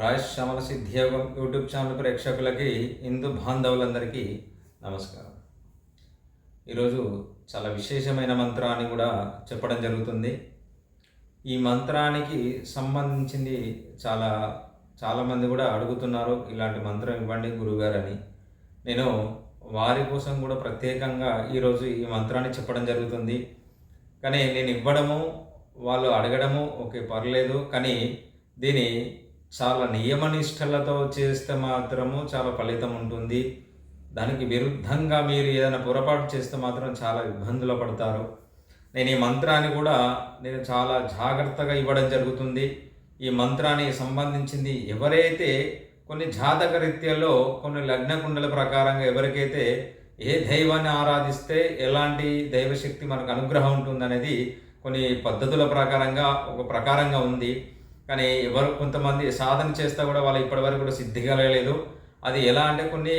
Rajesh Shyamala సిద్ధియోగం YouTube channel ప్రేక్షకులకి హిందూ బాంధవులందరికీ నమస్కారం. ఈరోజు చాలా విశేషమైన మంత్రాన్ని కూడా చెప్పడం జరుగుతుంది. ఈ మంత్రానికి సంబంధించింది చాలామంది కూడా అడుగుతున్నారు, ఇలాంటి మంత్రం ఇవ్వండి గురువుగారు అని. నేను వారి కోసం కూడా ప్రత్యేకంగా ఈరోజు ఈ మంత్రాన్ని చెప్పడం జరుగుతుంది. కానీ నేను ఇవ్వడము, వాళ్ళు అడగడము ఓకే పర్లేదు, కానీ దీని చాలా నియమనిష్టలతో చేస్తే మాత్రము చాలా ఫలితం ఉంటుంది. దానికి విరుద్ధంగా మీరు ఏదైనా పొరపాటు చేస్తే మాత్రం చాలా ఇబ్బందులు పడతారు. నేను ఈ మంత్రాన్ని కూడా చాలా జాగ్రత్తగా ఇవ్వడం జరుగుతుంది. ఈ మంత్రానికి సంబంధించింది ఎవరైతే కొన్ని జాతక రీత్యాల్లో కొన్ని లగ్న కుండల ప్రకారంగా ఎవరికైతే ఏ దైవాన్ని ఆరాధిస్తే ఎలాంటి దైవశక్తి మనకు అనుగ్రహం ఉంటుందనేది కొన్ని పద్ధతుల ప్రకారంగా ఉంది. కానీ కొంతమంది సాధన చేస్తే కూడా వాళ్ళు ఇప్పటివరకు కూడా సిద్ధి కలగలేదు. అది ఎలా అంటే కొన్ని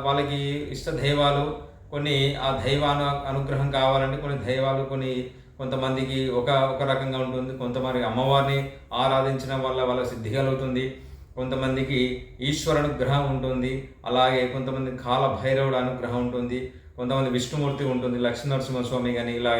వాళ్ళకి ఇష్ట దైవాలు, కొన్ని ఆ దైవాను అనుగ్రహం కావాలంటే కొన్ని దైవాలు కొంతమందికి ఒక రకంగా ఉంటుంది. కొంతమందికి అమ్మవారిని ఆరాధించడం వల్ల వాళ్ళకి సిద్ధి కలుగుతుంది. కొంతమందికి ఈశ్వర అనుగ్రహం ఉంటుంది. అలాగే కొంతమంది కాల భైరవుడు అనుగ్రహం ఉంటుంది. కొంతమంది విష్ణుమూర్తి ఉంటుంది, లక్ష్మీ నరసింహస్వామి కానీ ఇలా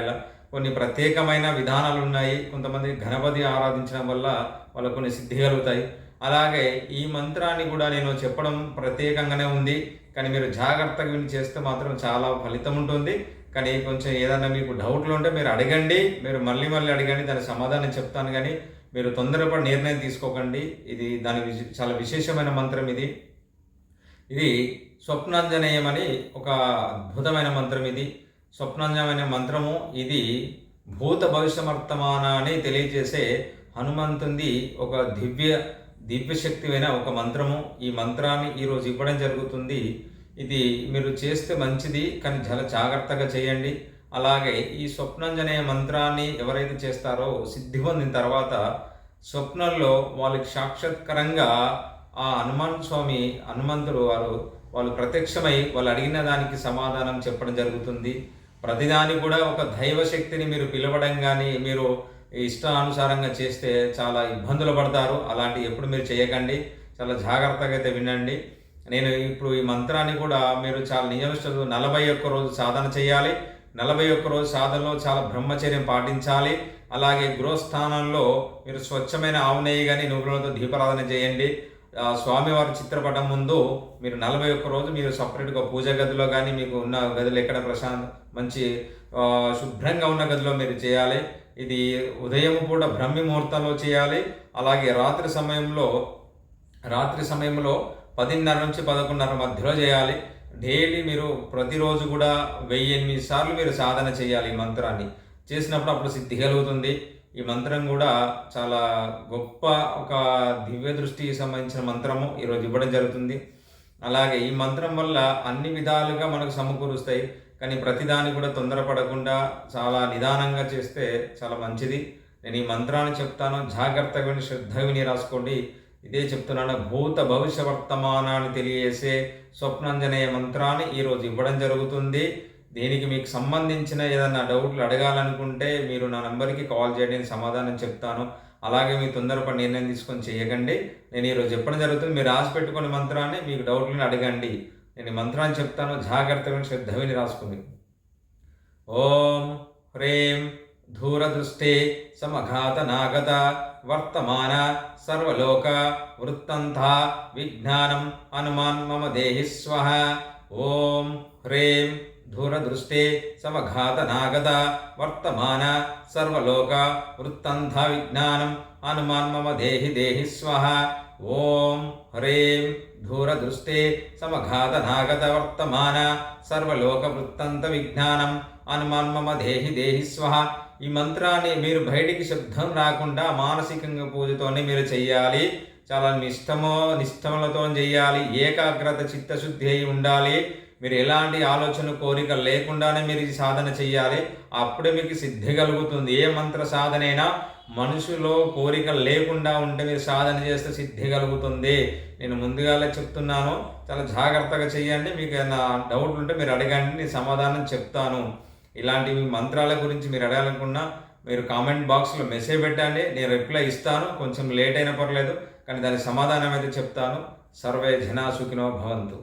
కొన్ని ప్రత్యేకమైన విధానాలు ఉన్నాయి. కొంతమంది గణపతి ఆరాధించడం వల్ల వాళ్ళకు కొన్ని సిద్ధి కలుగుతాయి. అలాగే ఈ మంత్రాన్ని కూడా నేను చెప్పడం ప్రత్యేకంగానే ఉంది. కానీ మీరు జాగ్రత్తగా విని చేస్తే మాత్రం చాలా ఫలితం ఉంటుంది. కానీ కొంచెం ఏదైనా మీకు డౌట్లు ఉంటే మీరు అడగండి, మీరు మళ్ళీ అడగండి, దాని సమాధానం చెప్తాను. కానీ మీరు తొందరపడి నిర్ణయం తీసుకోకండి. ఇది చాలా విశేషమైన మంత్రం. ఇది స్వప్నాంజనేయం అని ఒక అద్భుతమైన మంత్రం. ఇది స్వప్నాంజనమైన మంత్రము. ఇది భూత భవిష్యవర్తమానాన్ని తెలియజేసే హనుమంతుని ఒక దివ్యశక్తివైన ఒక మంత్రము. ఈ మంత్రాన్ని ఈరోజు ఇవ్వడం జరుగుతుంది. ఇది మీరు చేస్తే మంచిది, కానీ చాలా జాగ్రత్తగా చేయండి. అలాగే ఈ స్వప్నాంజనేయ మంత్రాన్ని ఎవరైతే చేస్తారో సిద్ధి పొందిన తర్వాత స్వప్నంలో వాళ్ళకి సాక్షాత్కరంగా ఆ హనుమంతుడు వాళ్ళు ప్రత్యక్షమై వాళ్ళు అడిగిన దానికి సమాధానం చెప్పడం జరుగుతుంది. ప్రతిదాని కూడా ఒక దైవశక్తిని మీరు పిలవడం కానీ మీరు ఇష్టానుసారంగా చేస్తే చాలా ఇబ్బందులు పడతారు. అలాంటి ఎప్పుడు మీరు చేయకండి, చాలా జాగ్రత్తగా అయితే వినండి. నేను ఇప్పుడు ఈ మంత్రాన్ని కూడా మీరు చాలా నియమిస్తూ 41 రోజు సాధన చేయాలి. 41 రోజు సాధనలో చాలా బ్రహ్మచర్యం పాటించాలి. అలాగే గృహస్థానంలో మీరు స్వచ్ఛమైన ఆవు నెయ్యి కానీ నువ్వులతో దీపారాధన చేయండి. స్వామివారి చిత్రపటం ముందు మీరు 41 రోజు మీరు సపరేట్గా పూజ గదిలో కానీ మీకు ఉన్న గదిలో ఎక్కడ మంచి శుభ్రంగా ఉన్న గదిలో మీరు చేయాలి. ఇది ఉదయం పూట బ్రహ్మి ముహూర్తంలో చేయాలి. అలాగే రాత్రి సమయంలో 10:30 నుంచి 11:30 మధ్యలో చేయాలి. డైలీ మీరు ప్రతిరోజు కూడా 1008 సార్లు మీరు సాధన చేయాలి. ఈ మంత్రాన్ని చేసినప్పుడు అప్పుడు సిద్ధి కలుగుతుంది. ఈ మంత్రం కూడా చాలా గొప్ప ఒక దివ్య దృష్టికి సంబంధించిన మంత్రము ఈరోజు ఇవ్వడం జరుగుతుంది. అలాగే ఈ మంత్రం వల్ల అన్ని విధాలుగా మనకు సమకూరుస్తాయి. కానీ ప్రతిదాన్ని కూడా తొందరపడకుండా చాలా నిదానంగా చేస్తే చాలా మంచిది. నేను ఈ మంత్రాన్ని చెప్తాను, జాగ్రత్తగా విని శ్రద్ధగా విని రాసుకోండి. ఇదే చెప్తున్నాను, భూత భవిష్య వర్తమానాన్ని తెలియజేసే స్వప్నాంజనేయ మంత్రాన్ని ఈరోజు ఇవ్వడం జరుగుతుంది. దీనికి మీకు సంబంధించిన ఏదైనా డౌట్లు అడగాలనుకుంటే మీరు నా నెంబర్కి కాల్ చేయండి, నేను సమాధానం చెప్తాను. అలాగే మీ తొందరపడి నిర్ణయం తీసుకొని చేయకండి. నేను ఈరోజు చెప్పడం జరుగుతుంది. మీరు రాసి పెట్టుకునే మంత్రాన్ని మీకు డౌట్లను అడగండి. నేను ఈ మంత్రాన్ని చెప్తాను, జాగ్రత్తగా శ్రద్ధ విని రాసుకుంది. ఓం హ్రీం దూరదృష్టి సమఘాత నాగత వర్తమాన సర్వలోక వృత్తంత విజ్ఞానం హనుమాన్ మమ దేహి స్వః. ఓం హ్రీం దూరదృష్టి సమఘాత నాగత వర్తమాన సర్వలోక వృత్తంత విజ్ఞానం హనుమాన్ మమ దేహి స్వః. ఓం హ్రీం దూరదృష్టి సమఘాత నాగత వర్తమాన సర్వలోక వృత్తంత విజ్ఞానం హనుమాన్ మమ దేహి స్వః. ఈ మంత్రాన్ని మీరు బయటికి శబ్దం రాకుండా మానసికంగా పూజతోనే మీరు చెయ్యాలి. చాలా నిష్టములతో చేయాలి. ఏకాగ్రత చిత్తశుద్ధి అయి ఉండాలి. మీరు ఎలాంటి ఆలోచన కోరిక లేకుండానే మీరు ఈ సాధన చెయ్యాలి. అప్పుడే మీకు సిద్ధి కలుగుతుంది. ఏ మంత్ర సాధనైనా మనుషులో కోరిక లేకుండా ఉంటే మీరు సాధన చేస్తే సిద్ధి కలుగుతుంది. నేను ముందుగానే చెప్తున్నాను, చాలా జాగ్రత్తగా చేయండి. మీకు ఏమైనా డౌట్లు ఉంటే మీరు అడగండి, నేను సమాధానం చెప్తాను. ఇలాంటి మంత్రాల గురించి మీరు అడగాలనుకున్నా మీరు కామెంట్ బాక్స్లో మెసేజ్ పెట్టండి, నేను రిప్లై ఇస్తాను. కొంచెం లేట్ అయినా పర్లేదు, కానీ దానికి సమాధానం అయితే చెప్తాను. సర్వే జనా సుఖినో భవంతు.